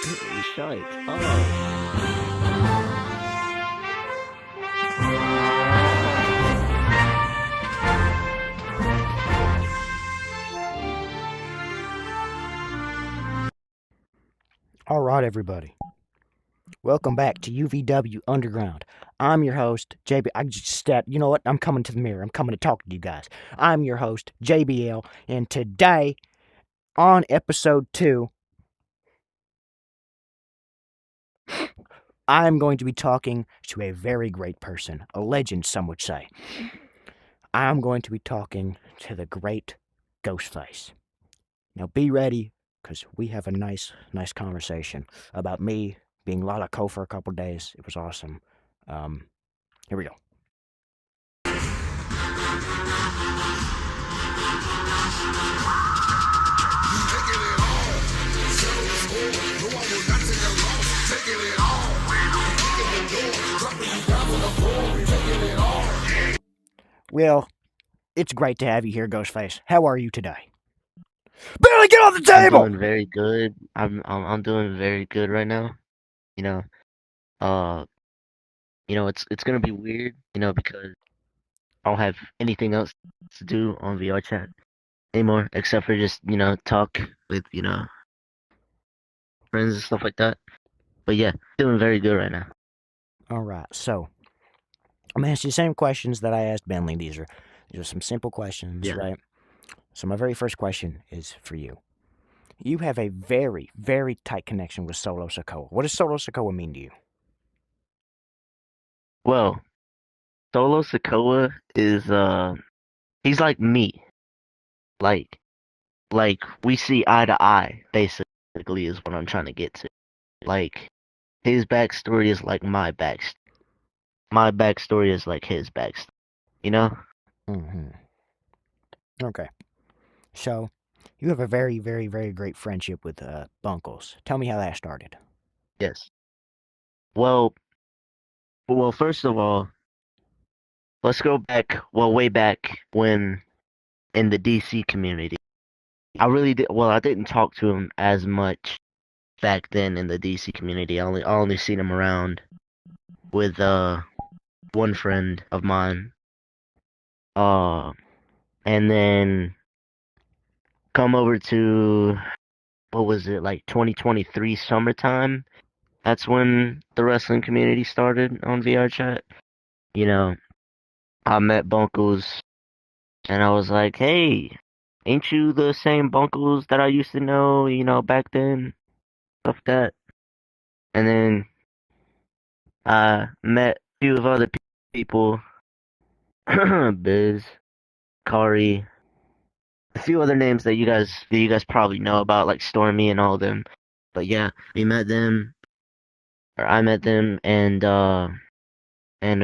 Shite. Oh. All right, everybody. Welcome back to UVW Underground. I'm your host, JB. You know what? I'm coming to the mirror. I'm coming to talk to you guys. I'm your host, JBL, and today on episode 2, I'm going to be talking to a very great person, a legend, some would say. I'm going to be talking to the great Ghostface. Now, be ready, because we have a nice conversation about me being Lalaco for a couple days. It was awesome. Here we go. Well, it's great to have you here, Ghostface. How are you today? Billy, get off the I'm table! doing very good. I'm doing very good right now. You know, uh, it's gonna be weird, because I don't have anything else to do on VR chat anymore except for just, talk with, friends and stuff like that. But yeah, doing very good right now. All right, so I'm gonna ask you the same questions that I asked Bentley. These are some simple questions, Yeah. right? So my very first question is for you. You have a very tight connection with Solo Sokoa. What does Solo Sokoa mean to you? Well, Solo Sokoa is he's like me. Like like we see eye to eye, basically is what I'm trying to get to. Like his backstory is like my backstory is like his backstory, you know? Mm-hmm. Okay. So you have a very great friendship with Bunkles. Tell me how that started. Yes. Well, first of all, let's go back, way back when in the DC community. I didn't talk to him as much back then in the DC community. I only seen him around with one friend of mine. Uh and then come over to what was it, like 2023 summertime? That's when the wrestling community started on VR chat. You know, I met Bunkles and I was like, "Hey, ain't you the same Bunkles that I used to know, back then?" Stuff like that. And then I met a few of other people, Biz, Kari, a few other names that you guys probably know about, like Stormy and all of them. But yeah, we met them, or I met them, and a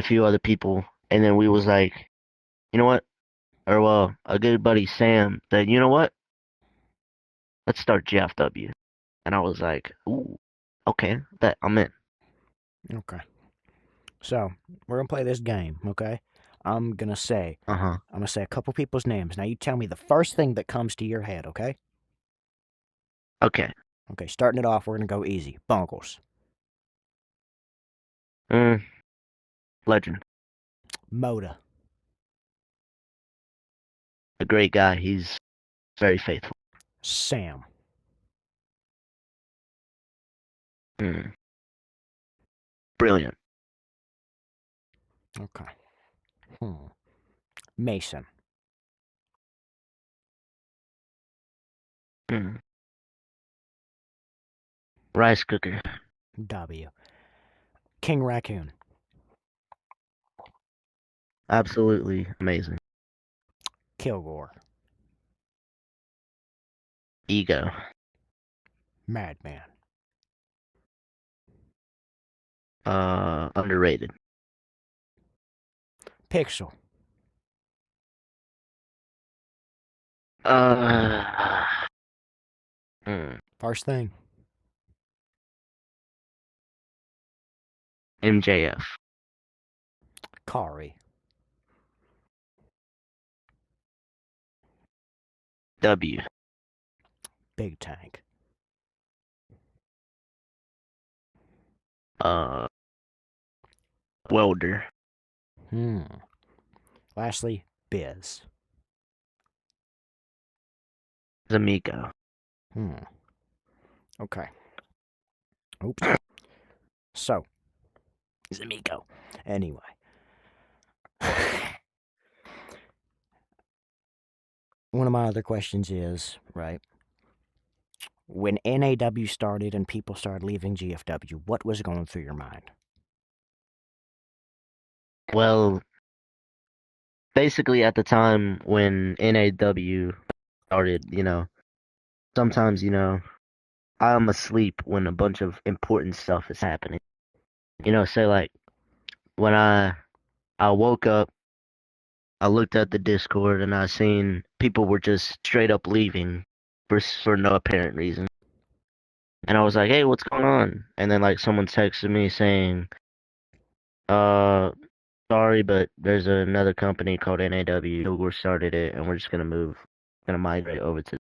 few other people, and then we was like, you know what? Or well, a good buddy Sam said, you know what? Let's start GFW. And I was like, ooh, okay, bet I'm in. Okay. So we're gonna play this game, okay? I'm gonna say Uh huh. I'm gonna say a couple people's names. Now you tell me the first thing that comes to your head, okay? Okay. Okay, starting it off, we're gonna go easy. Bunkles. Mm, legend, Moda. a great guy. He's very faithful. Sam. Mm, brilliant. Okay. Mason. Mm, rice cooker. W. King Raccoon. Absolutely amazing. Kilgore. Ego. Madman. Underrated. Pixel. Uh, mm, First thing. MJF. Kari. W. Big Tank. Uh, welder. Hmm. Lastly, Biz. Zamico. Hmm. Okay. Oops. So, Zamico. Anyway. One of my other questions is, right? When NAW started and people started leaving GFW, what was going through your mind? Well, basically at the time when NAW started, sometimes, I'm asleep when a bunch of important stuff is happening. Say like when I woke up, I looked at the Discord and I seen people were just straight up leaving for no apparent reason. And I was like, "Hey, what's going on?" And then like someone texted me saying, "Uh, sorry, but there's another company called NAW. We started it, and we're just gonna migrate over to."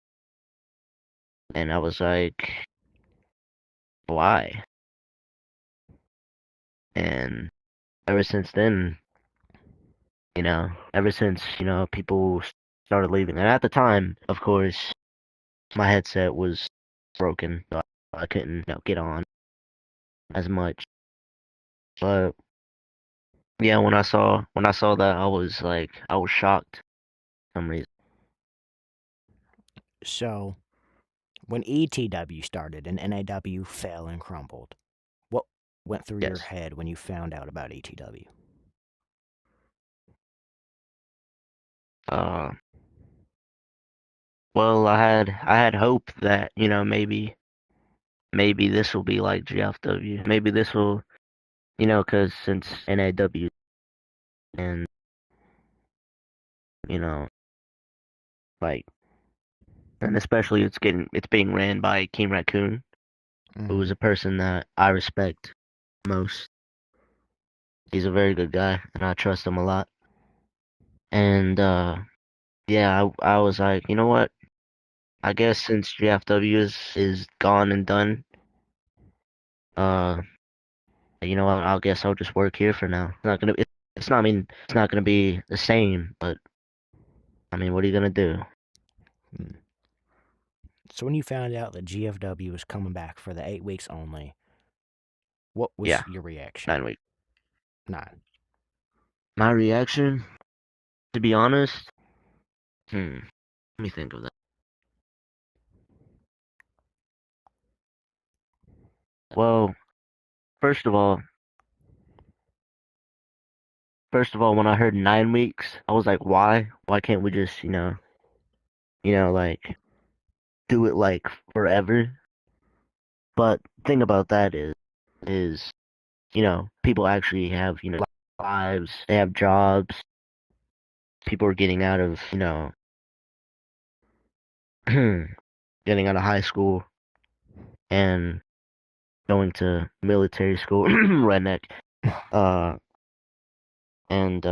And I was like, "Why?" And ever since then, ever since people started leaving, and at the time, of course, my headset was broken, so I couldn't get on as much. But yeah, when I saw that, I was shocked for some reason. So, when ETW started and NAW fell and crumbled, what went through your Yes. head when you found out about ETW? Uh, well, I had hope that maybe this will be like GFW. Maybe this will, because since NAW and you know, like, and especially it's being ran by King Raccoon, who is Mm-hmm. a person that I respect most. He's a very good guy, and I trust him a lot. And yeah, I was like, you know what? I guess since GFW is gone and done, uh, I guess I'll just work here for now. It's not, I mean, it's not gonna be the same, but I mean, what are you gonna do? Mm. So, when you found out that GFW was coming back for the 8 weeks only, what was Yeah, your reaction? 9 weeks. Nine. My reaction, to be honest, let me think of that. Well, first of all, when I heard 9 weeks, I was like, why? Why can't we just, like do it like forever? But thing about that is, people actually have, lives, they have jobs, people are getting out of, getting out of high school and going to military school, redneck, uh, and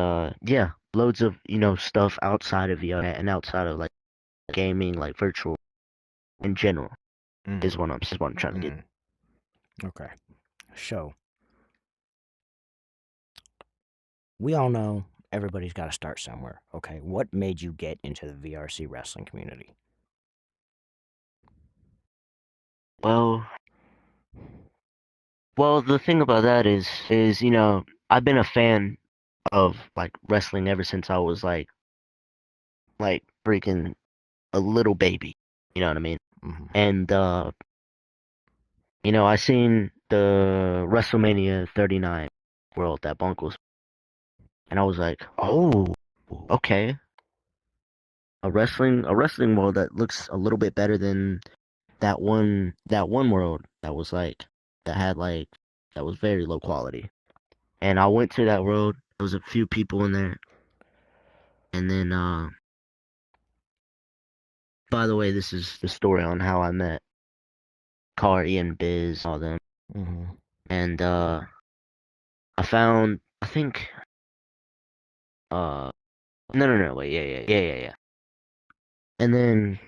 yeah, loads of, stuff outside of VR and outside of like gaming, like virtual in general Mm-hmm. is what I'm trying to get. Mm. Okay. So, we all know everybody's got to start somewhere. Okay. What made you get into the VRC wrestling community? Well, the thing about that is I've been a fan of like wrestling ever since I was like freaking a little baby. You know what I mean? Mm-hmm. And I seen the WrestleMania 39 world that Bunkles, and I was like, oh, okay, a wrestling world that looks a little bit better than that one world that was like that was very low quality. And I went to that world. There was a few people in there, and then by the way, this is the story on how I met Kari and Biz, all them, Mm-hmm. and I think no, wait, yeah. And then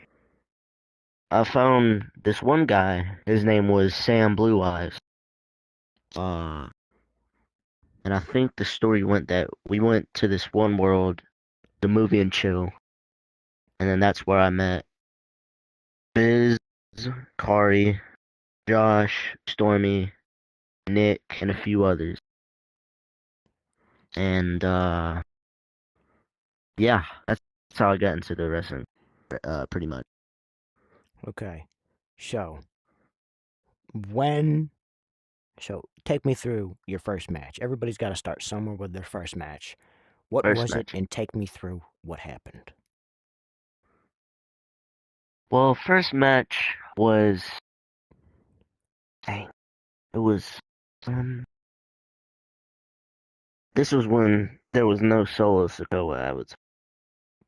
I found this one guy. His name was Sam Blue Eyes, And I think the story went that we went to this one world, the movie and chill, and then that's where I met Biz, Kari, Josh, Stormy, Nick, and a few others. And yeah, that's how I got into the wrestling, pretty much. Okay. So, when. So, take me through your first match. Everybody's got to start somewhere with their first match. What First was it, match. and take me through what happened? Well, first match was, dang, it was, um, this was when there was no solo Sokoa.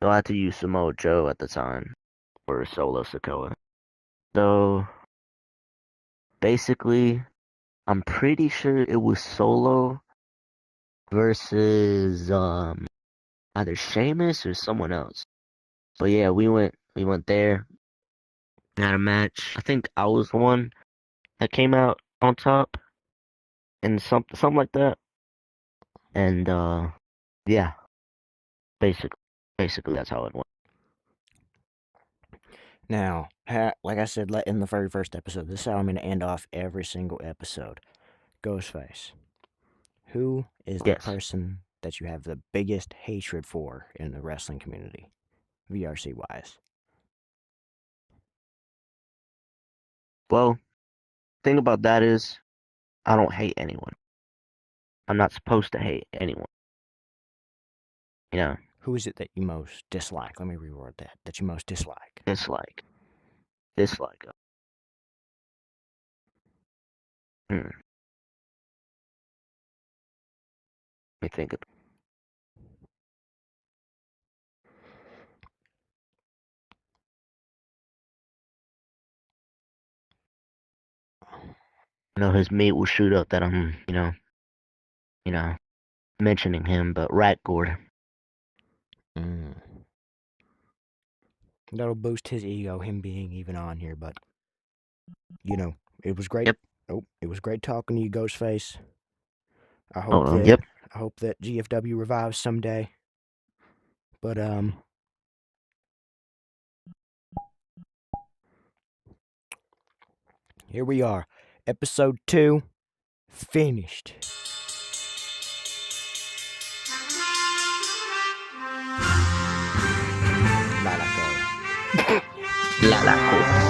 I had to use Samoa Joe at the time for solo Sokoa. So basically, I'm pretty sure it was solo versus either Sheamus or someone else. But yeah, we went there, had a match. I think I was the one that came out on top and something like that. And yeah, basically basically that's how it went. Now, like I said in the very first episode, this is how I'm going to end off every single episode. Ghostface. Who is the Yes. person that you have the biggest hatred for in the wrestling community, VRC wise? Well, thing about that is I don't hate anyone. I'm not supposed to hate anyone. You know, Who is it that you most dislike? Let me reword that. That you most dislike. dislike. Dislike. Hmm. Let me think of his meat will shoot up that I'm, you know, mentioning him, but Rat Gord. Mm. That'll boost his ego, him being even on here, but it was great. Yep. Oh, it was great talking to you, Ghostface. I Hold hope on. that Yep. I hope that GFW revives someday. But here we are. Episode 2 finished. La la go. La la cool.